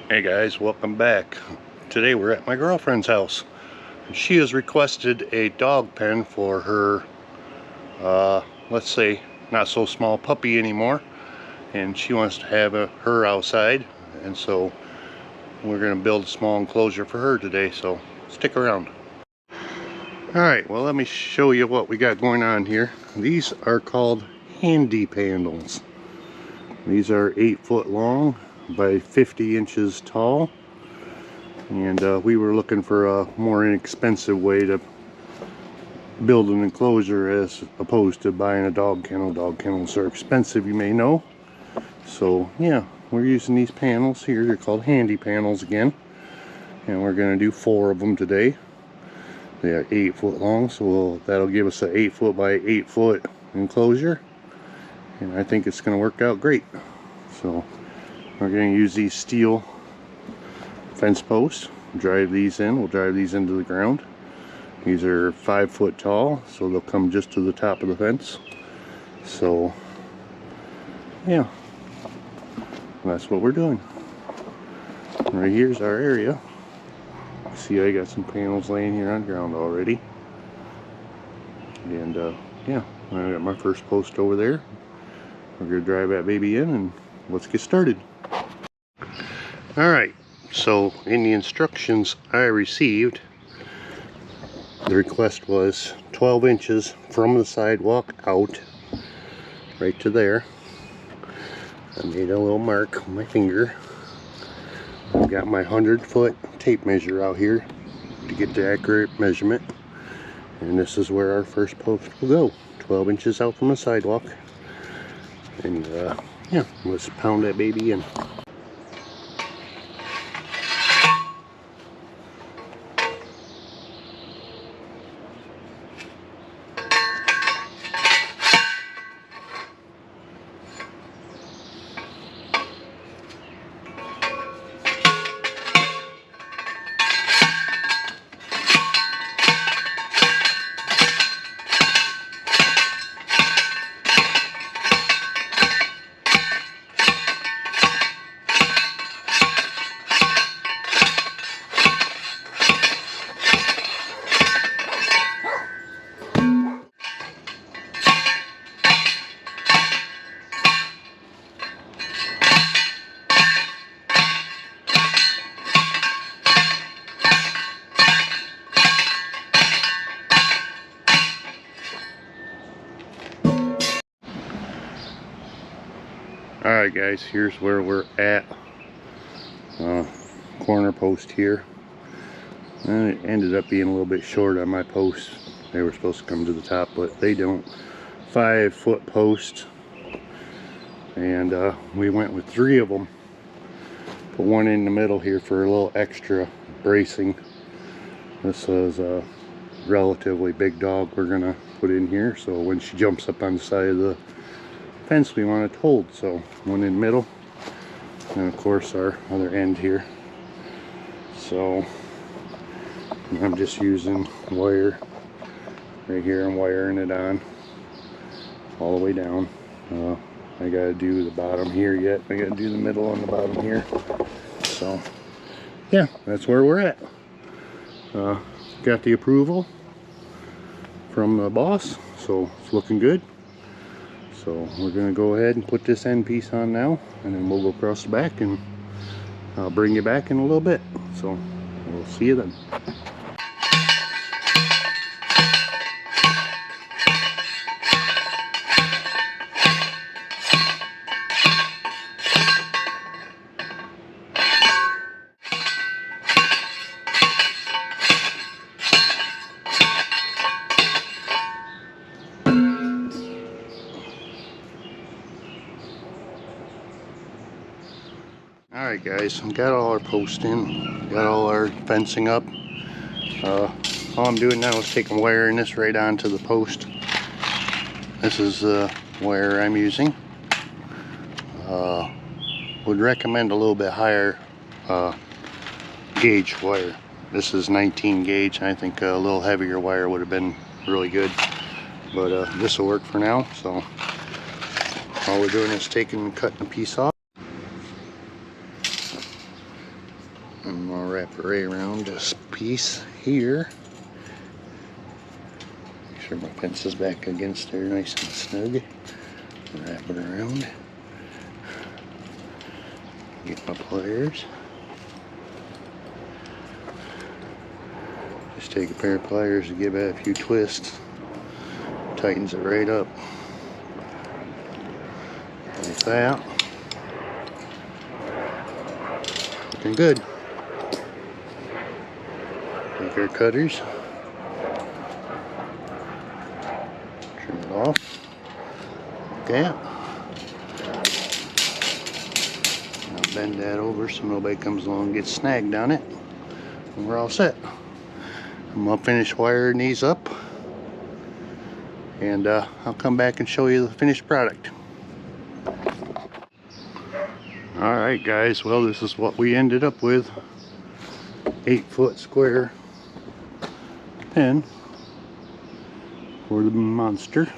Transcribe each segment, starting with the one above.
Hey guys, welcome back. Today we're at my girlfriend's house. She has requested a dog pen for her, let's say, not so small puppy anymore. And she wants to have her outside. And so we're going to build a small enclosure for her today. So stick around. Alright, well let me show you what we got going on here. These are called handy panels. These are 8 foot long by 50 inches tall. And we were looking for a more inexpensive way to build an enclosure as opposed to buying a dog kennel. Dog kennels are expensive, you may know. So yeah, we're using these panels here. They're called handy panels again. And we're going to do 4 of them today. They are 8 foot long, so that'll give us an 8 foot by 8 foot enclosure. And I think it's going to work out great. So we're going to use these steel fence posts, drive these in. We'll drive these into the ground. These are 5 foot tall, so they'll come just to the top of the fence. So yeah, that's what we're doing. Right here's our area. See, I got some panels laying here on ground already. And yeah, I got my first post over there. We're gonna drive that baby in and let's get started. Alright, so in the instructions I received, the request was 12 inches from the sidewalk out, right to there. I made a little mark with my finger. I've got my 100-foot tape measure out here to get the accurate measurement. And this is where our first post will go, 12 inches out from the sidewalk. And yeah, let's pound that baby in. Alright guys, here's where we're at. Corner post here. And it ended up being a little bit short on my posts. They were supposed to come to the top, but they don't. 5 foot post. And we went with 3 of them. Put one in the middle here for a little extra bracing. This is a relatively big dog we're gonna put in here, so when she jumps up on the side of the fence we want it to hold. So one in the middle, and of course our other end here. So I'm just using wire right here and wiring it on all the way down. I gotta do the bottom here yet. I gotta do the middle on the bottom here. So yeah, that's where we're at. Got the approval from the boss, so it's looking good. So we're going to go ahead and put this end piece on now, and then we'll go across the back, and I'll bring you back in a little bit. So we'll see you then. Alright guys, got all our posts in, got all our fencing up. All I'm doing now is taking wire in this right onto the post. This is the wire I'm using. Would recommend a little bit higher gauge wire. This is 19 gauge. I think a little heavier wire would have been really good, but this will work for now. So all we're doing is taking and cutting a piece off. I'm gonna wrap it right around this piece here. Make sure my fence is back against there nice and snug. Wrap it around. Get my pliers. Just take a pair of pliers to give it a few twists. Tightens it right up. Like that. Looking good. Take our cutters. Trim it off. Like that. Now bend that over so nobody comes along and gets snagged on it. And we're all set. I'm gonna finish wiring these up. And I'll come back and show you the finished product. Alright guys, well this is what we ended up with. 8-foot square pen for the monster.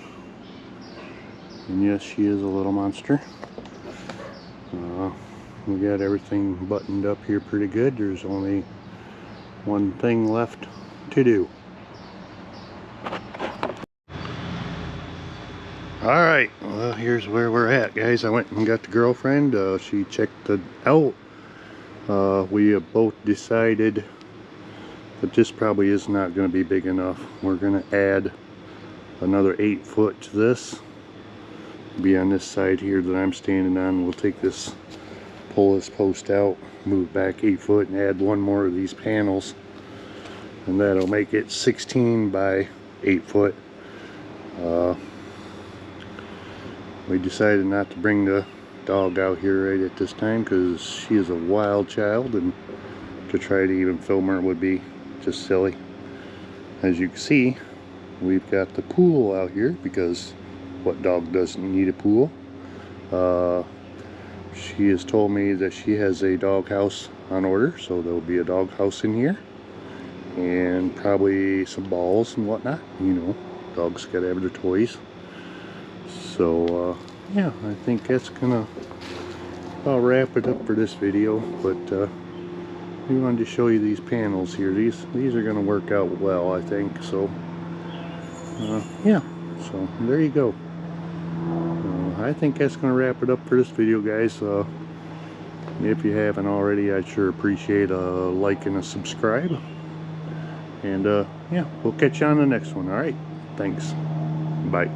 And yes, she is a little monster. We got everything buttoned up here pretty good. There's only one thing left to do. Alright, well here's where we're at guys. I went and got the girlfriend. She checked it out. We have both decided that this probably is not going to be big enough. We're going to add another 8-foot to this. Be on this side here that I'm standing on. We'll take this, pull this post out, move back 8 foot and add one more of these panels. And that'll make it 16 by 8 foot. We decided not to bring the dog out here right at this time because she is a wild child, and to try to even film her would be just silly. As you can see, we've got the pool out here because what dog doesn't need a pool? She has told me that she has a dog house on order, so there'll be a dog house in here and probably some balls and whatnot. You know, dogs gotta have their toys. So yeah, I think that's gonna wrap it up for this video. But we wanted to show you these panels here. These are gonna work out well, I think. So yeah, so there you go. I think that's gonna wrap it up for this video, guys. If you haven't already, I'd sure appreciate a like and a subscribe. And yeah, we'll catch you on the next one. All right, thanks. Bye.